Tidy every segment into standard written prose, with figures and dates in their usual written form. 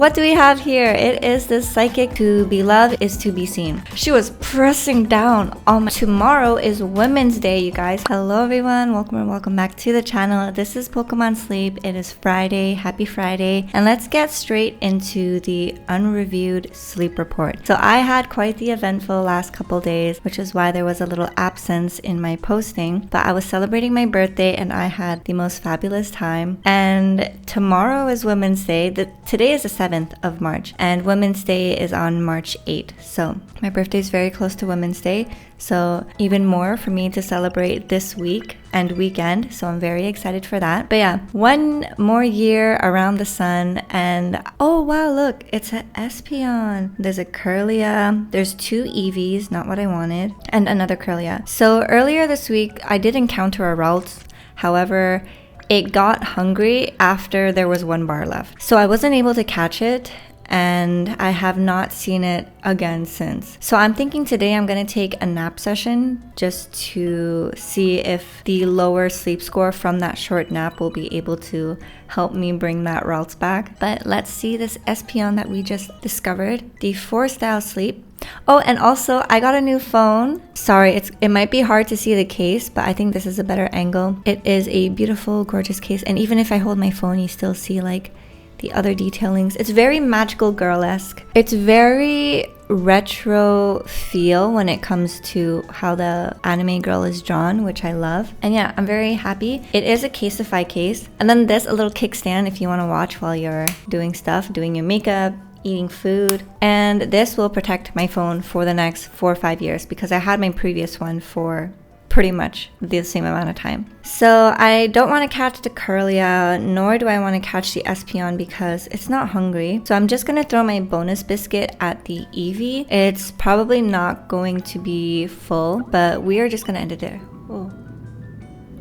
What do we have here? It is the psychic. To be loved is to be seen. She was pressing down on my... Tomorrow is Women's Day, you guys. Hello everyone, welcome back to the channel. This is Pokemon Sleep. It is Friday. Happy Friday. And let's get straight into the unreviewed sleep report. So I had quite the eventful last couple days, which is why there was a little absence in my posting. But I was celebrating my birthday and I had the most fabulous time. And tomorrow is Women's Day. Today is the 7th of March and Women's Day is on March 8th. So my birthday is very close to Women's Day. So even more for me to celebrate this week and weekend. So I'm very excited for that. But yeah, one more year around the sun and oh wow, look, it's an Espeon. There's a Curlia. There's two Eevees, not what I wanted, and another Curlia. So earlier this week, I did encounter a Ralts. However, it got hungry after there was one bar left. So I wasn't able to catch it and I have not seen it again since. So I'm thinking today I'm gonna take a nap session just to see if the lower sleep score from that short nap will be able to help me bring that Ralts back. But let's see this Espeon that we just discovered, the 4-style sleep. Oh, and also I got a new phone. Sorry, it might be hard to see the case, but I think this is a better angle. It is a beautiful, gorgeous case. And even if I hold my phone, you still see like the other detailings. It's very magical girl-esque. It's very retro feel when it comes to how the anime girl is drawn, which I love. And yeah, I'm very happy. It is a Caseify case. And then this, a little kickstand if you want to watch while you're doing stuff, doing your makeup, eating food. And this will protect my phone for the next 4 or 5 years because I had my previous one for pretty much the same amount of time. So I don't want to catch the Curlia, nor do I want to catch the Espeon because it's not hungry. So I'm just going to throw my bonus biscuit at the Eevee. It's probably not going to be full, but we are just going to end it there. Oh,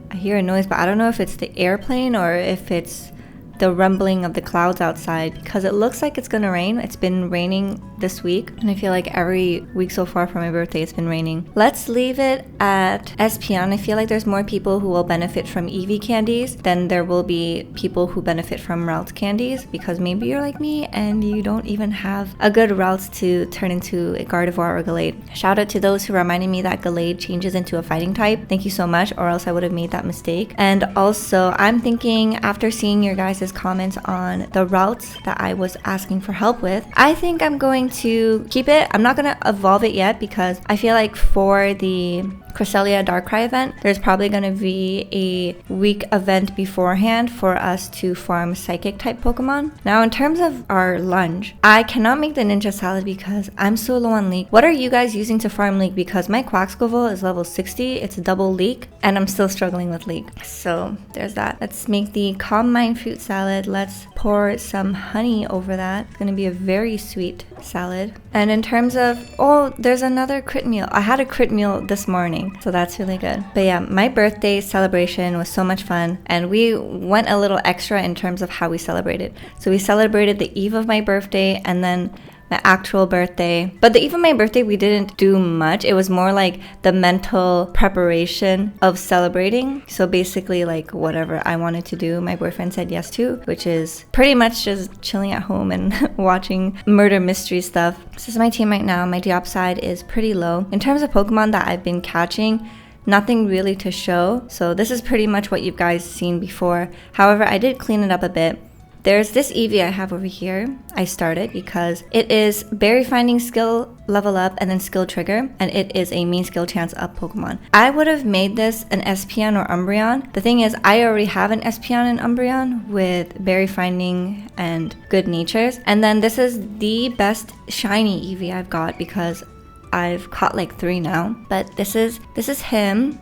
I hear a noise, but I don't know if it's the airplane or if it's the rumbling of the clouds outside because it looks like it's gonna rain. It's been raining this week and I feel like every week so far for my birthday it's been raining. Let's leave it at Espeon. I feel like there's more people who will benefit from Eevee candies than there will be people who benefit from Ralts candies because maybe you're like me and you don't even have a good Ralts to turn into a Gardevoir or Gallade. Shout out to those who reminded me that Gallade changes into a fighting type. Thank you so much, or else I would have made that mistake. And also I'm thinking, after seeing your guys' comments on the Ralts that I was asking for help with, I think I'm going to keep it. I'm not going to evolve it yet because I feel like for the Cresselia Darkrai event, there's probably going to be a week event beforehand for us to farm Psychic type Pokemon. Now in terms of our lunch, I cannot make the Ninja Salad because I'm so low on Leek. What are you guys using to farm Leek? Because my Quaxquavel is level 60, it's double Leek, and I'm still struggling with Leek. So there's that. Let's make the Calm Mind fruit salad. Let's pour some honey over that. It's going to be a very sweet salad. And in terms of, oh, there's another crit meal. I had a crit meal this morning, so that's really good. But yeah, my birthday celebration was so much fun and we went a little extra in terms of how we celebrated. So we celebrated the eve of my birthday and then my actual birthday. But the eve of my birthday, we didn't do much. It was more like the mental preparation of celebrating. So basically like whatever I wanted to do, my boyfriend said yes to, which is pretty much just chilling at home and watching murder mystery stuff. This is my team right now. My Diopside is pretty low. In terms of Pokemon that I've been catching, nothing really to show. So this is pretty much what you guys seen before. However, I did clean it up a bit. There's this Eevee I have over here. I started because it is berry finding skill level up and then skill trigger, and it is a mean skill chance up Pokemon. I would have made this an Espeon or Umbreon. The thing is, I already have an Espeon and Umbreon with berry finding and good natures. And then this is the best shiny Eevee I've got because I've caught like 3 now. But this is him.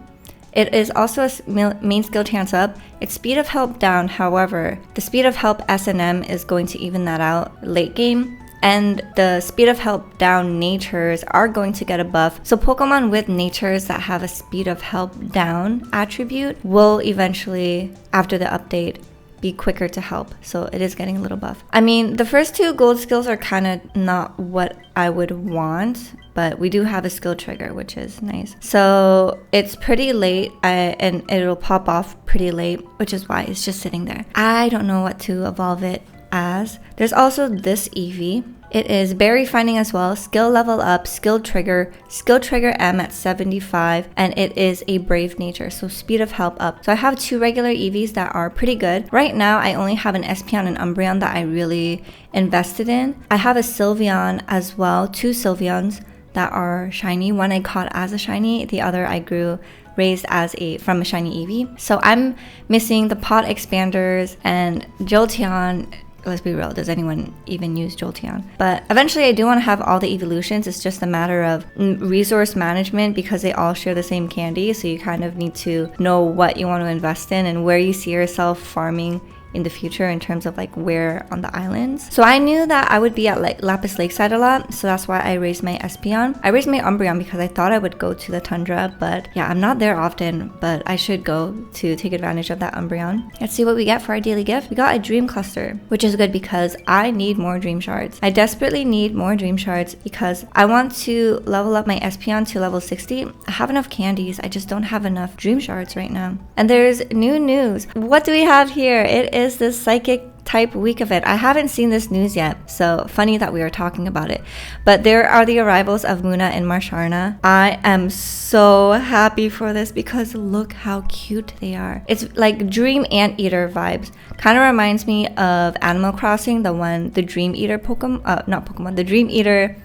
It is also a main skill chance up. It's speed of help down, however, the speed of help S&M is going to even that out late game. And the speed of help down natures are going to get a buff. So Pokemon with natures that have a speed of help down attribute will eventually, after the update, be quicker to help. So it is getting a little buff. I mean, the first 2 gold skills are kind of not what I would want, but we do have a skill trigger, which is nice. So it's pretty late and it'll pop off pretty late, which is why it's just sitting there. I don't know what to evolve it as. There's also this Eevee. It is berry finding as well, skill level up, skill trigger M at 75, and it is a brave nature, so speed of help up. So I have 2 regular Eevees that are pretty good. Right now, I only have an Espeon and Umbreon that I really invested in. I have a Sylveon as well, 2 Sylveons that are shiny. One I caught as a shiny, the other I raised from a shiny Eevee. So I'm missing the pot expanders and Jolteon. Let's be real, does anyone even use Jolteon? But eventually I do want to have all the evolutions. It's just a matter of resource management because they all share the same candy. So you kind of need to know what you want to invest in and where you see yourself farming in the future in terms of like where on the islands. So I knew that I would be at like Lapis Lakeside a lot, so that's why I raised my Espeon. I raised my Umbreon because I thought I would go to the tundra, but yeah, I'm not there often, but I should go to take advantage of that Umbreon. Let's see what we get for our daily gift. We got a dream cluster, which is good because I need more dream shards. I desperately need more dream shards because I want to level up my Espeon to level 60. I have enough candies, I just don't have enough dream shards right now. And there's new news. What do we have here? It is this psychic type week of it. I haven't seen this news yet, so funny that we are talking about it. But there are the arrivals of Munna and Musharna. I am so happy for this because look how cute they are. It's like Dream Anteater vibes. Kind of reminds me of Animal Crossing, the Dream Eater Pokemon, the Dream Eater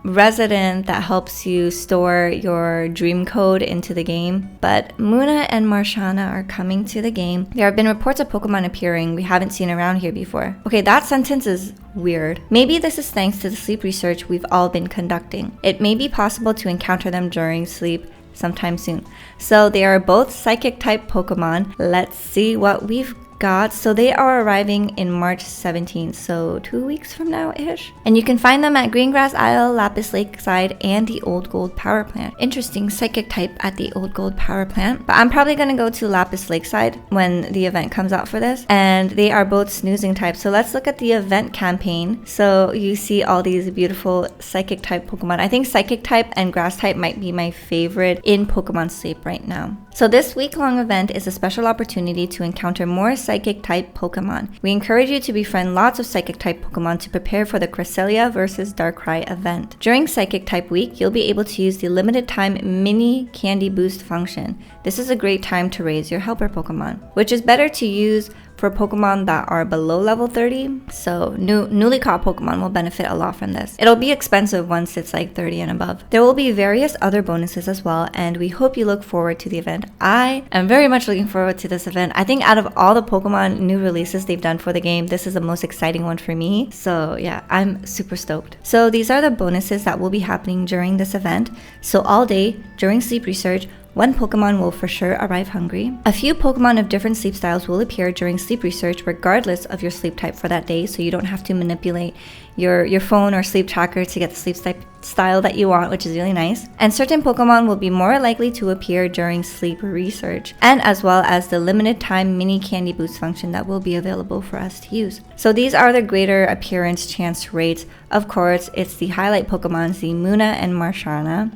resident that helps you store your dream code into the game. But Munna and Musharna are coming to the game. There have been reports of Pokemon appearing we haven't seen around here before. Okay, that sentence is weird. Maybe this is thanks to the sleep research we've all been conducting. It may be possible to encounter them during sleep sometime soon. So they are both psychic type Pokemon. Let's see what we've got. So they are arriving in March 17th, so 2 weeks from now-ish. And you can find them at Greengrass Isle, Lapis Lakeside, and the Old Gold Power Plant. Interesting psychic type at the Old Gold Power Plant. But I'm probably gonna go to Lapis Lakeside when the event comes out for this. And they are both snoozing types. So let's look at the event campaign. So you see all these beautiful psychic type Pokemon. I think psychic type and grass type might be my favorite in Pokemon Sleep right now. So this week-long event is a special opportunity to encounter more psychic type Pokemon. We encourage you to befriend lots of psychic type Pokemon to prepare for the Cresselia vs Darkrai event. During psychic type week, you'll be able to use the limited time mini candy boost function. This is a great time to raise your helper Pokemon, which is better to use for Pokemon that are below level 30, so newly caught Pokemon will benefit a lot from this. It'll be expensive once it's like 30 and above. There will be various other bonuses as well, and we hope you look forward to the event. I am very much looking forward to this event. I think out of all the Pokemon new releases they've done for the game, this is the most exciting one for me. So yeah, I'm super stoked. So these are the bonuses that will be happening during this event. So all day, during sleep research, one Pokemon will for sure arrive hungry. A few Pokemon of different sleep styles will appear during sleep research regardless of your sleep type for that day, so you don't have to manipulate your phone or sleep tracker to get the sleep style that you want, which is really nice. And certain Pokemon will be more likely to appear during sleep research, and as well as the limited time mini candy boost function that will be available for us to use. So these are the greater appearance chance rates. Of course, it's the highlight Pokemons, the Munna and Musharna,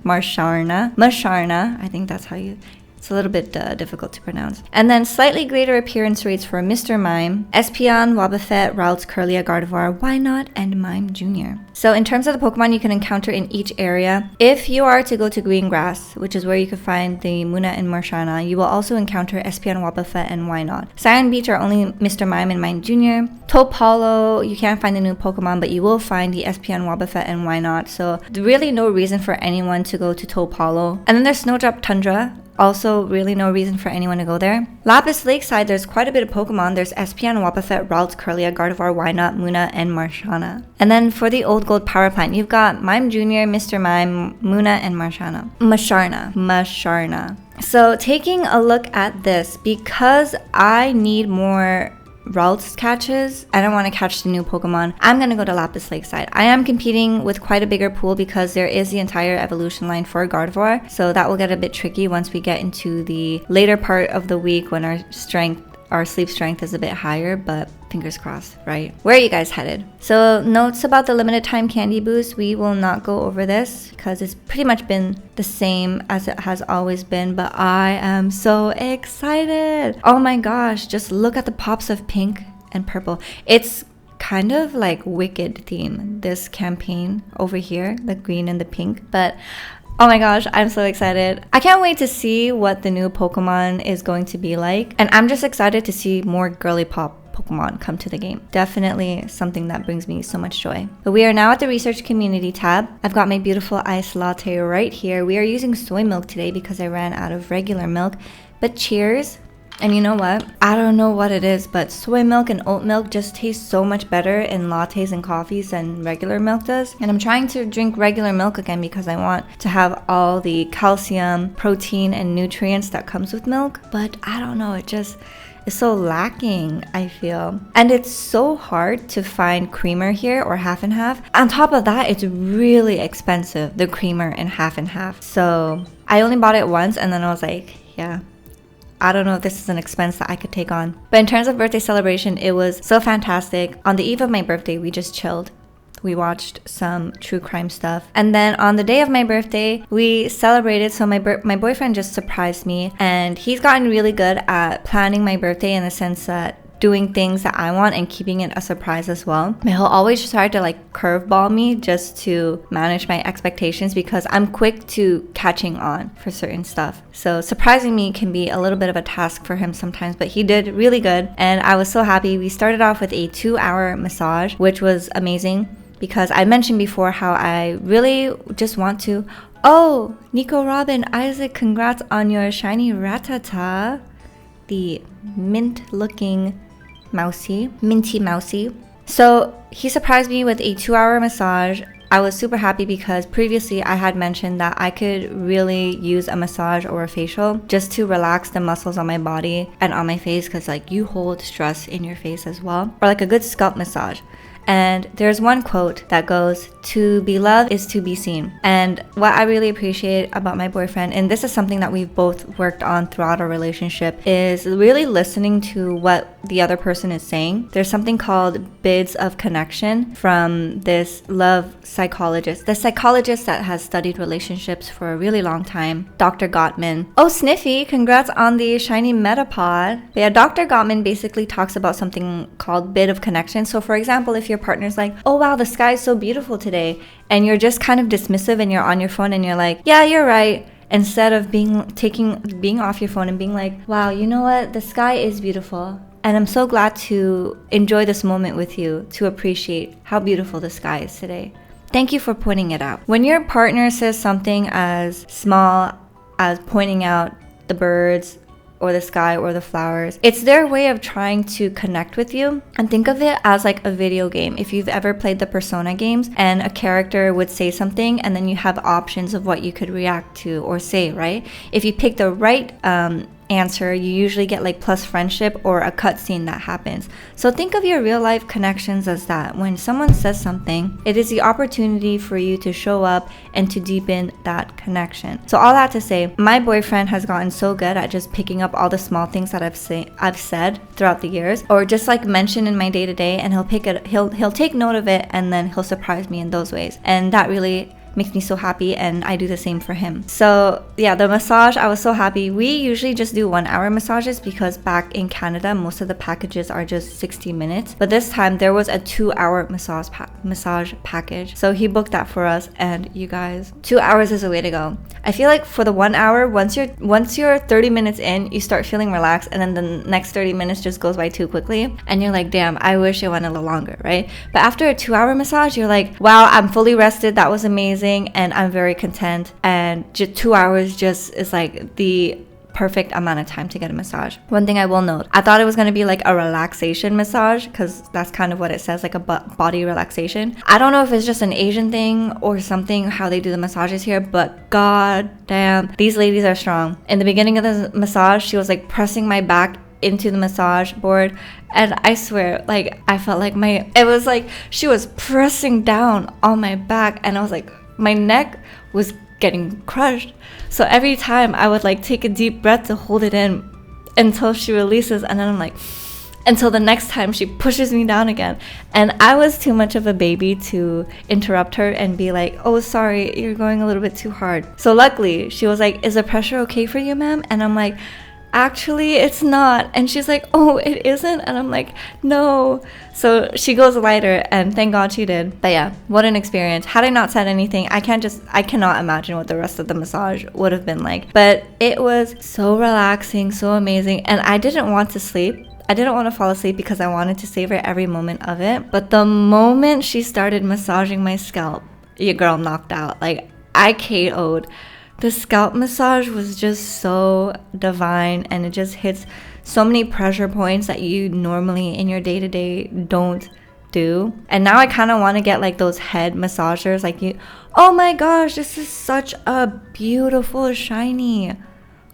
I think that's how you... It's a little bit difficult to pronounce. And then slightly greater appearance rates for Mr. Mime, Espeon, Wobbuffet, Ralts, Curlia, Gardevoir, Wynot, and Mime Jr. So in terms of the Pokemon you can encounter in each area, if you are to go to Greengrass, which is where you can find the Munna and Musharna, you will also encounter Espeon, Wobbuffet, and Wynot. Cyan Beach are only Mr. Mime and Mime Jr. Taupe Hollow, you can't find the new Pokemon, but you will find the Espeon, Wobbuffet, and Wynot. So really no reason for anyone to go to Taupe Hollow. And then there's Snowdrop Tundra. Also, really no reason for anyone to go there. Lapis Lakeside, there's quite a bit of Pokemon. There's Espeon, Wobbuffet, Ralts, Curlia, Gardevoir, Wynot, Munna, and Musharna. And then for the Old Gold Power Plant, you've got Mime Jr., Mr. Mime, Munna, and Musharna. So taking a look at this, because I need more Ralts catches, I don't want to catch the new Pokemon, I'm going to go to Lapis Lakeside. I am competing with quite a bigger pool because there is the entire evolution line for Gardevoir, so that will get a bit tricky once we get into the later part of the week when our sleep strength is a bit higher, but fingers crossed, right? Where are you guys headed? So notes about the limited time candy boost, we will not go over this because it's pretty much been the same as it has always been, but I am so excited. Oh my gosh, just look at the pops of pink and purple. It's kind of like Wicked theme, this campaign over here, the green and the pink. But oh my gosh, I'm so excited. I can't wait to see what the new Pokemon is going to be like. And I'm just excited to see more girly pop Pokemon come to the game. Definitely something that brings me so much joy. But we are now at the research community tab. I've got my beautiful iced latte right here. We are using soy milk today because I ran out of regular milk. But cheers. And you know what? I don't know what it is, but soy milk and oat milk just taste so much better in lattes and coffees than regular milk does. And I'm trying to drink regular milk again because I want to have all the calcium, protein, and nutrients that comes with milk. But I don't know, it just is so lacking, I feel. And it's so hard to find creamer here or half and half. On top of that, it's really expensive, the creamer and half. So I only bought it once and then I was like, yeah, I don't know if this is an expense that I could take on. But in terms of birthday celebration, it was so fantastic. On the eve of my birthday, we just chilled. We watched some true crime stuff. And then on the day of my birthday, we celebrated. So my boyfriend just surprised me. And he's gotten really good at planning my birthday in the sense that doing things that I want and keeping it a surprise as well. But he'll always try to like curveball me just to manage my expectations because I'm quick to catching on for certain stuff. So surprising me can be a little bit of a task for him sometimes, but he did really good. And I was so happy. We started off with a 2-hour massage, which was amazing because I mentioned before how I really just want to. Oh, Nico, Robin, Isaac, congrats on your shiny Rattata. The mint looking minty mousy. So he surprised me with a 2-hour massage. I was super happy because previously I had mentioned that I could really use a massage or a facial just to relax the muscles on my body and on my face because like you hold stress in your face as well, or like a good scalp massage. And there's one quote that goes, "To be loved is to be seen." And what I really appreciate about my boyfriend, and this is something that we've both worked on throughout our relationship, is really listening to what the other person is saying. There's something called bids of connection from this love psychologist, the psychologist that has studied relationships for a really long time, Dr. Gottman. Oh, Sniffy, congrats on the shiny Metapod. But yeah, Dr. Gottman basically talks about something called bid of connection. So for example, if your partner's like, "Oh wow, the sky is so beautiful today," and you're just kind of dismissive and you're on your phone and you're like, "Yeah, you're right," instead of being off your phone and being like, "Wow, you know what, the sky is beautiful and I'm so glad to enjoy this moment with you, to appreciate how beautiful the sky is today. Thank you for pointing it out." When your partner says something as small as pointing out the birds or the sky or the flowers, it's their way of trying to connect with you. And think of it as like a video game. If you've ever played the Persona games and a character would say something and then you have options of what you could react to or say, right? If you pick the right answer, you usually get like plus friendship or a cutscene that happens. So think of your real life connections as that. When someone says something, it is the opportunity for you to show up and to deepen that connection. So all that to say, my boyfriend has gotten so good at just picking up all the small things that I've said throughout the years, or just like mention in my day-to-day, and he'll take note of it and then he'll surprise me in those ways. And that really makes me so happy, and I do the same for him. So yeah, the massage, I was so happy. We usually just do 1-hour massages because back in Canada, most of the packages are just 60 minutes. But this time there was a 2-hour massage package. So he booked that for us, and you guys, 2 hours is the way to go. I feel like for the 1 hour, once you're 30 minutes in, you start feeling relaxed, and then the next 30 minutes just goes by too quickly. And you're like, damn, I wish it went a little longer, right? But after a 2-hour massage, you're like, wow, I'm fully rested. That was amazing. And I'm very content, and just 2 hours just is like the perfect amount of time to get a massage. One thing I will note, I thought it was going to be like a relaxation massage because that's kind of what it says, like a body relaxation. I don't know if it's just an Asian thing or something, how they do the massages here, but god damn, these ladies are strong. In the beginning of the massage, she was like pressing my back into the massage board, and I swear, like, I felt like it was like she was pressing down on my back, and I was like, my neck was getting crushed. So every time I would like take a deep breath to hold it in until she releases, and then I'm like, until the next time she pushes me down again. And I was too much of a baby to interrupt her and be like, "Oh, sorry, you're going a little bit too hard." So luckily she was like, "Is the pressure okay for you, ma'am?" And I'm like, actually it's not. And she's like, oh, it isn't? And I'm like, no. So she goes lighter, and thank God she did. But yeah, what an experience. Had I not said anything, I cannot imagine what the rest of the massage would have been like. But it was so relaxing, so amazing, and I didn't want to sleep. I didn't want to fall asleep because I wanted to savor every moment of it. But the moment she started massaging my scalp, your girl knocked out. Like, I KO'd. The scalp massage was just so divine, and it just hits so many pressure points that you normally in your day-to-day don't do. And now I kind of want to get like those head massagers, like you. Oh my gosh, this is such a beautiful shiny.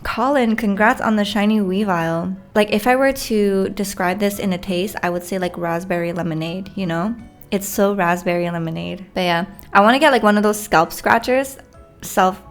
Colin, congrats on the shiny Weavile. Like, if I were to describe this in a taste, I would say like raspberry lemonade, you know? It's so raspberry lemonade. But yeah, I want to get like one of those scalp scratchers. Self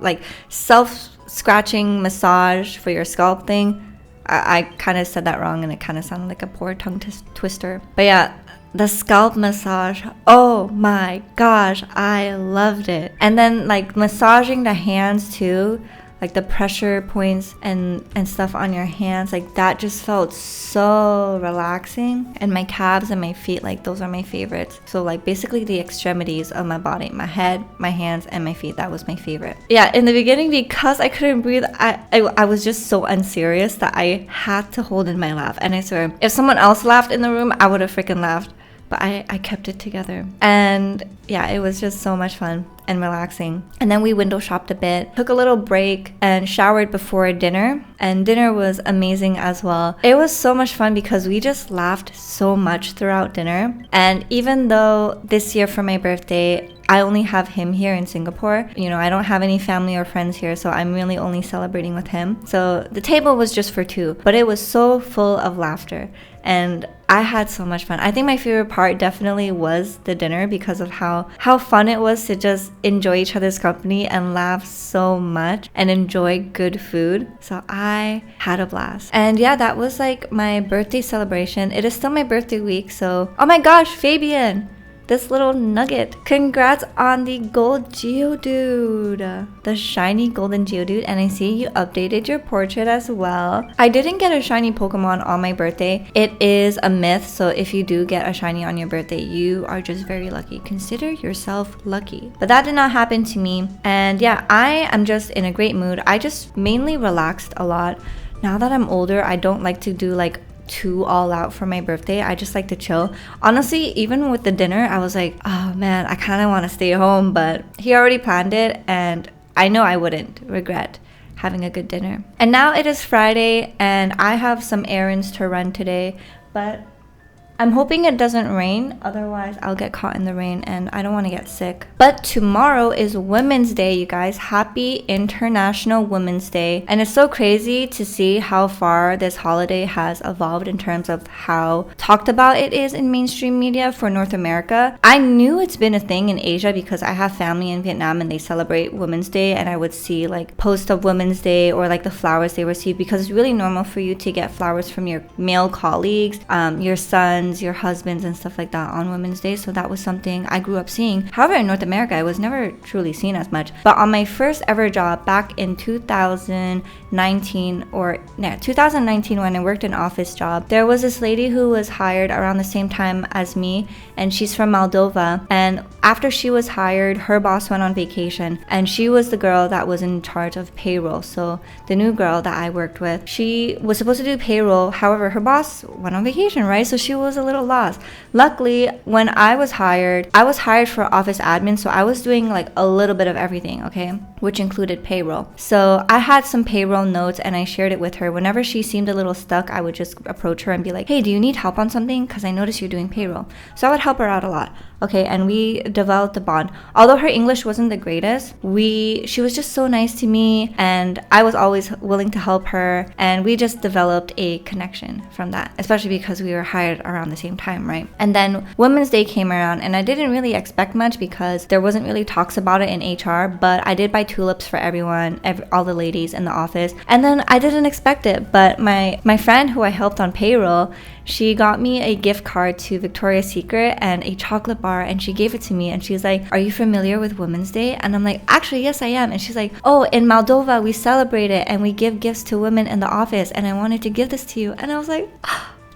scratching massage for your scalp thing. I kind of said that wrong, and it kind of sounded like a poor tongue twister. But yeah, the scalp massage, oh my gosh, I loved it. And then like massaging the hands too, like the pressure points and stuff on your hands, like that just felt so relaxing. And my calves and my feet, like those are my favorites. So like basically the extremities of my body, my head, my hands, and my feet, that was my favorite. Yeah, in the beginning, because I couldn't breathe, I was just so unserious that I had to hold in my laugh. And I swear, if someone else laughed in the room, I would have freaking laughed. But I kept it together. And yeah, it was just so much fun and relaxing. And then we window shopped a bit, took a little break, and showered before dinner. And dinner was amazing as well. It was so much fun because we just laughed so much throughout dinner. And even though this year for my birthday, I only have him here in Singapore. You know, I don't have any family or friends here, so I'm really only celebrating with him. So the table was just for two, but it was so full of laughter. And I had so much fun. I think my favorite part definitely was the dinner because of how fun it was to just enjoy each other's company and laugh so much and enjoy good food. So I had a blast. And yeah, that was like my birthday celebration. It is still my birthday week, so oh my gosh, Fabian, this little nugget. Congrats on the gold Geodude. The shiny golden Geodude. And I see you updated your portrait as well. I didn't get a shiny Pokemon on my birthday. It is a myth. So if you do get a shiny on your birthday, you are just very lucky. Consider yourself lucky. But that did not happen to me. And yeah, I am just in a great mood. I just mainly relaxed a lot. Now that I'm older, I don't like to do like too all out for my birthday. I just like to chill. Honestly, even with the dinner, I was like, oh man, I kind of want to stay home, but he already planned it, and I know I wouldn't regret having a good dinner. And now it is Friday, and I have some errands to run today, but I'm hoping it doesn't rain, otherwise I'll get caught in the rain and I don't want to get sick. But tomorrow is Women's Day, you guys. Happy International Women's Day. And it's so crazy to see how far this holiday has evolved in terms of how talked about it is in mainstream media for North America. I knew it's been a thing in Asia because I have family in Vietnam and they celebrate Women's Day, and I would see like posts of Women's Day or like the flowers they receive, because it's really normal for you to get flowers from your male colleagues, your sons, your husbands, and stuff like that on Women's Day. So that was something I grew up seeing. However, in North America, it was never truly seen as much. But on my first ever job back in 2019 when I worked an office job, there was this lady who was hired around the same time as me, and she's from Moldova. And after she was hired, her boss went on vacation, and she was the girl that was in charge of payroll. So the new girl that I worked with, she was supposed to do payroll. However, her boss went on vacation, right? So she was a little lost. Luckily, when I was hired for office admin, so I was doing like a little bit of everything, okay, which included payroll. So I had some payroll notes and I shared it with her. Whenever she seemed a little stuck, I would just approach her and be like, hey, do you need help on something? Because I noticed you're doing payroll. So I would help her out a lot. Okay, and we developed a bond. Although her English wasn't the greatest, she was just so nice to me, and I was always willing to help her, and we just developed a connection from that, especially because we were hired around the same time, right? And then Women's Day came around, and I didn't really expect much because there wasn't really talks about it in HR, but I did buy tulips for everyone, all the ladies in the office. And then I didn't expect it, but my friend who I helped on payroll, she got me a gift card to Victoria's Secret and a chocolate bar, and she gave it to me, and she's like, are you familiar with Women's Day? And I'm like, actually, yes, I am. And she's like, oh, in Moldova, we celebrate it and we give gifts to women in the office, and I wanted to give this to you. And I was like,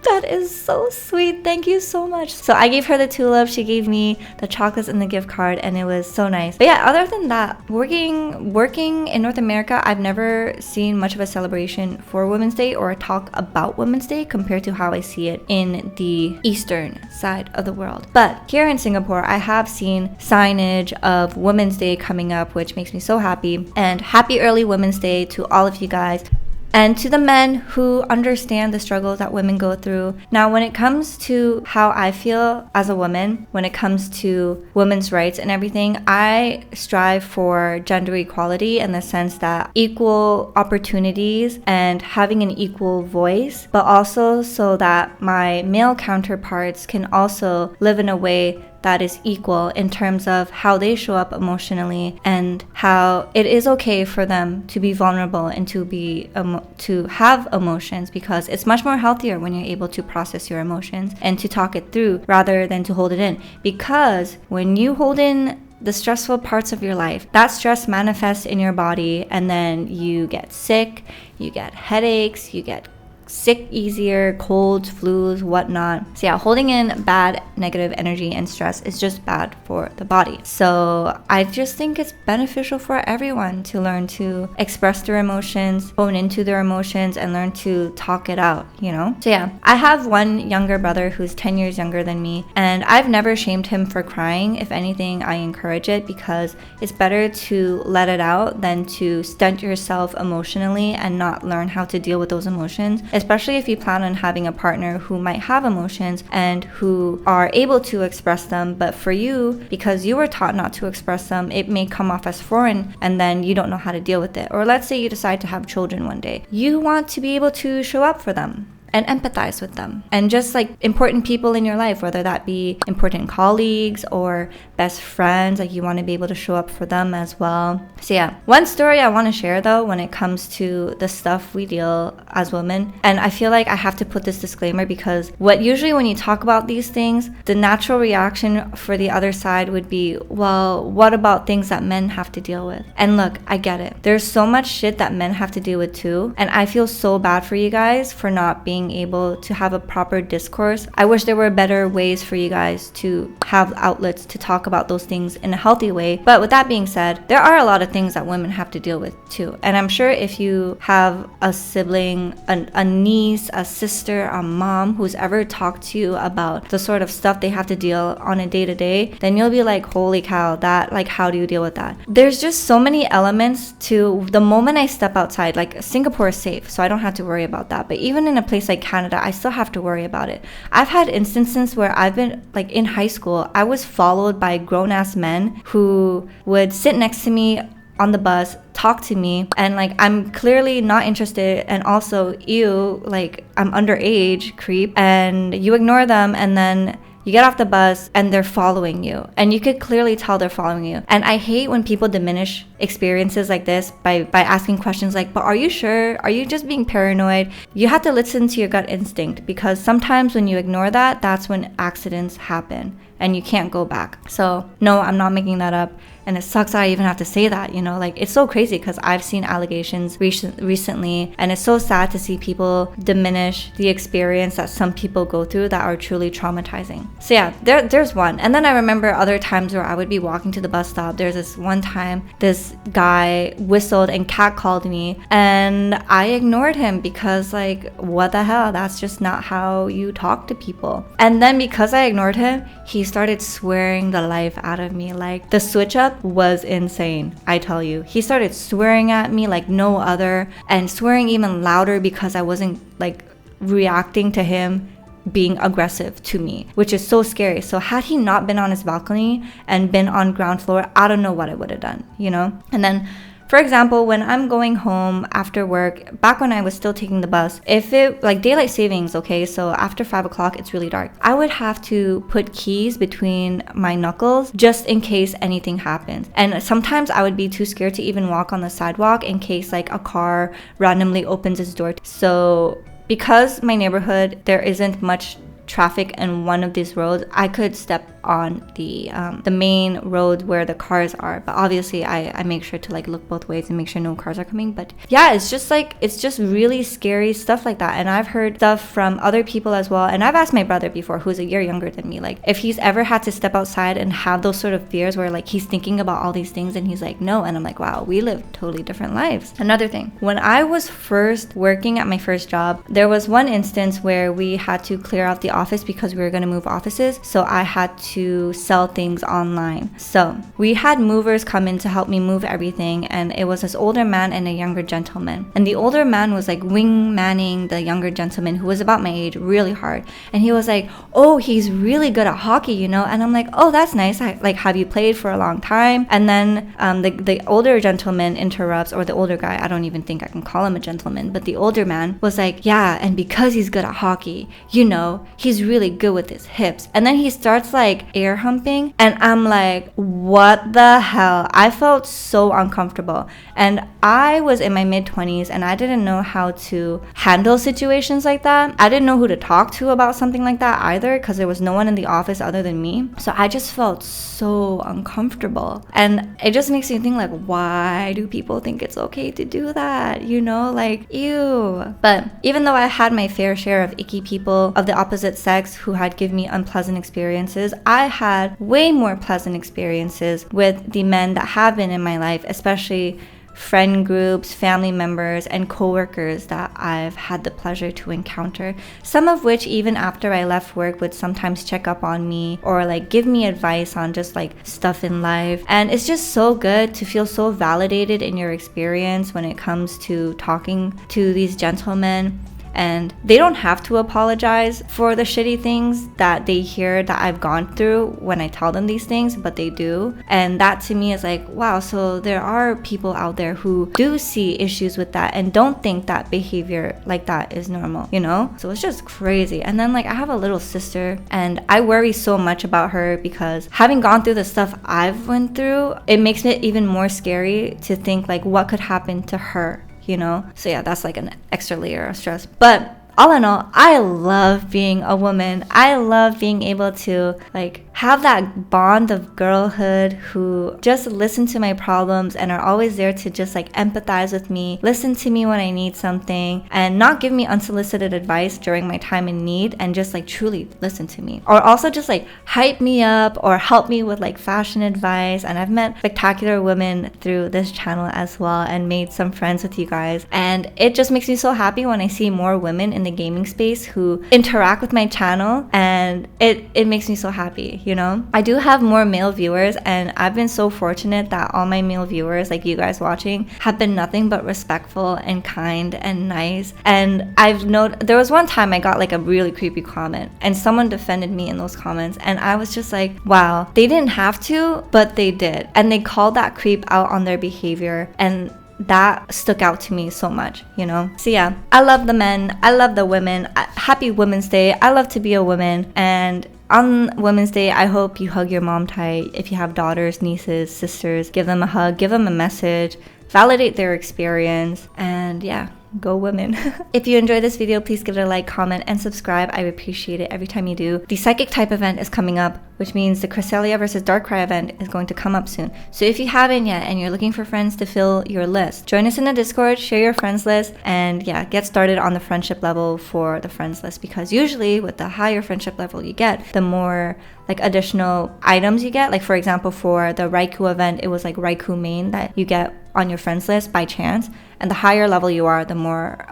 that is so sweet. Thank you so much. So I gave her the tulip. She gave me the chocolates and the gift card, and it was so nice. But yeah, other than that, working in North America, I've never seen much of a celebration for Women's Day or a talk about Women's Day compared to how I see it in the eastern side of the world. But here in Singapore, I have seen signage of Women's Day coming up, which makes me so happy. And happy early Women's Day to all of you guys. And to the men who understand the struggles that women go through. Now, when it comes to how I feel as a woman, when it comes to women's rights and everything, I strive for gender equality in the sense that equal opportunities and having an equal voice, but also so that my male counterparts can also live in a way that is equal in terms of how they show up emotionally, and how it is okay for them to be vulnerable and to have emotions, because it's much more healthier when you're able to process your emotions and to talk it through rather than to hold it in. Because when you hold in the stressful parts of your life, that stress manifests in your body, and then you get sick, you get headaches, you get sick easier, colds, flus, whatnot. So yeah, holding in bad negative energy and stress is just bad for the body. So I just think it's beneficial for everyone to learn to express their emotions, hone into their emotions, and learn to talk it out, you know? So yeah, I have one younger brother who's 10 years younger than me, and I've never shamed him for crying. If anything, I encourage it, because it's better to let it out than to stunt yourself emotionally and not learn how to deal with those emotions, especially if you plan on having a partner who might have emotions and who are able to express them. But for you, because you were taught not to express them, it may come off as foreign, and then you don't know how to deal with it. Or let's say you decide to have children one day. You want to be able to show up for them and empathize with them, and just like important people in your life, whether that be important colleagues or best friends, like you want to be able to show up for them as well. So yeah, one story I want to share though when it comes to the stuff we deal as women, and I feel like I have to put this disclaimer, because usually when you talk about these things, the natural reaction for the other side would be, well, what about things that men have to deal with? And look, I get it. There's so much shit that men have to deal with too, and I feel so bad for you guys for not being able to have a proper discourse. I wish there were better ways for you guys to have outlets to talk about those things in a healthy way. But with that being said, there are a lot of things that women have to deal with too. And I'm sure if you have a sibling, a niece, a sister, a mom who's ever talked to you about the sort of stuff they have to deal on a day-to-day, then you'll be like, holy cow, that, like, how do you deal with that? There's just so many elements to the moment I step outside. Like, Singapore is safe, so I don't have to worry about that. But even in a place like Canada, I still have to worry about it. I've had instances where I've been, like, in high school, I was followed by grown-ass men who would sit next to me on the bus, talk to me, and like I'm clearly not interested, and also, ew, like I'm underage, creep, and you ignore them, and then you get off the bus and they're following you, and you could clearly tell they're following you. And I hate when people diminish experiences like this by asking questions like, but are you sure? Are you just being paranoid? You have to listen to your gut instinct, because sometimes when you ignore that, that's when accidents happen and you can't go back. So no, I'm not making that up. And it sucks that I even have to say that, you know, like it's so crazy, because I've seen allegations recently, and it's so sad to see people diminish the experience that some people go through that are truly traumatizing. So yeah, there's one. And then I remember other times where I would be walking to the bus stop. There's this one time this guy whistled and catcalled me, and I ignored him because, like, what the hell? That's just not how you talk to people. And then because I ignored him, he started swearing the life out of me. Like, the switch up was insane, I tell you. He started swearing at me like no other, and swearing even louder because I wasn't like reacting to him being aggressive to me, which is so scary. So had he not been on his balcony and been on ground floor, I don't know what I would have done, you know? And then For example, when I'm going home after work, back when I was still taking the bus, if it like daylight savings, okay, so after 5 o'clock it's really dark, I would have to put keys between my knuckles just in case anything happens. And sometimes I would be too scared to even walk on the sidewalk in case like a car randomly opens its door. So because my neighborhood, there isn't much traffic in one of these roads, I could step on the main road where the cars are, but obviously I make sure to like look both ways and make sure no cars are coming. But yeah, it's just really scary stuff like that. And I've heard stuff from other people as well, and I've asked my brother before, who's a year younger than me, like if he's ever had to step outside and have those sort of fears where like he's thinking about all these things, and he's like, no. And I'm like, wow, we live totally different lives. Another thing, when I was first working at my first job, there was one instance where we had to clear out the office because we were going to move offices, so I had to sell things online. So we had movers come in to help me move everything, and it was this older man and a younger gentleman, and the older man was like wingmanning the younger gentleman, who was about my age, really hard. And he was like, oh, he's really good at hockey, you know. And I'm like, oh, that's nice. Like, have you played for a long time? And then the older gentleman interrupts, or the older guy, I don't even think I can call him a gentleman, but the older man was like, yeah, and because he's good at hockey, you know, he's really good with his hips. And then he starts like air humping, and I'm like, what the hell? I felt so uncomfortable. And I was in my mid-20s, and I didn't know how to handle situations like that. I didn't know who to talk to about something like that either, because there was no one in the office other than me. So I just felt so uncomfortable. And it just makes me think, like, why do people think it's okay to do that? You know, like, ew. But even though I had my fair share of icky people of the opposite sex who had given me unpleasant experiences, I had way more pleasant experiences with the men that have been in my life, especially friend groups, family members, and coworkers that I've had the pleasure to encounter. Some of which, even after I left work, would sometimes check up on me or like give me advice on just like stuff in life. And it's just so good to feel so validated in your experience when it comes to talking to these gentlemen. And they don't have to apologize for the shitty things that they hear that I've gone through when I tell them these things, but they do. And that to me is like, wow, so there are people out there who do see issues with that and don't think that behavior like that is normal, you know? So it's just crazy. And then like I have a little sister, and I worry so much about her because having gone through the stuff I've went through, it makes it even more scary to think like what could happen to her, you know? So yeah, that's like an extra layer of stress. But all in all, I love being a woman. I love being able to like have that bond of girlhood who just listen to my problems and are always there to just like empathize with me, listen to me when I need something, and not give me unsolicited advice during my time in need, and just like truly listen to me. Or also just like hype me up or help me with like fashion advice. And I've met spectacular women through this channel as well and made some friends with you guys. And it just makes me so happy when I see more women in the gaming space who interact with my channel, and it makes me so happy, you know? I do have more male viewers, and I've been so fortunate that all my male viewers, like you guys watching, have been nothing but respectful and kind and nice. And I've known there was one time I got like a really creepy comment, and someone defended me in those comments, and I was just like, wow, they didn't have to, but they did. And they called that creep out on their behavior, and that stuck out to me so much, you know? So yeah, I love the men, I love the women. Happy Women's Day. I love to be a woman, and on Women's Day, I hope you hug your mom tight. If you have daughters, nieces, sisters, give them a hug, give them a message, validate their experience, and yeah, go women. If you enjoyed this video, please give it a like, comment, and subscribe. I appreciate it every time you do. The Psychic type event is coming up, which means the Cresselia versus Darkrai event is going to come up soon. So if you haven't yet and you're looking for friends to fill your list, join us in the Discord, share your friends list, and yeah, get started on the friendship level for the friends list, because usually with the higher friendship level you get, the more like additional items you get. Like for example, for the Raikou event, it was like Raikou main that you get on your friends list by chance, and the higher level you are, the more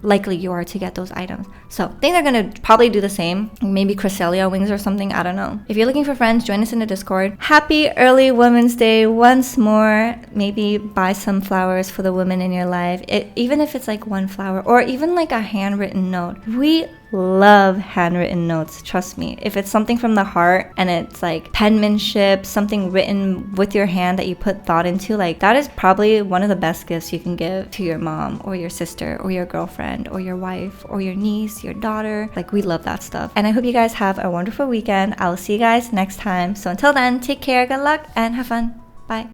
likely you are to get those items. So I think they're gonna probably do the same, maybe Cresselia wings or something, I don't know. If you're looking for friends, join us in the Discord. Happy early Women's Day once more. Maybe buy some flowers for the women in your life, even if it's like one flower or even like a handwritten note. We love handwritten notes. Trust me. If it's something from the heart and it's like penmanship, something written with your hand that you put thought into, like that is probably one of the best gifts you can give to your mom or your sister or your girlfriend or your wife or your niece, your daughter. Like, we love that stuff. And I hope you guys have a wonderful weekend. I'll see you guys next time. So until then, take care, good luck, and have fun. Bye.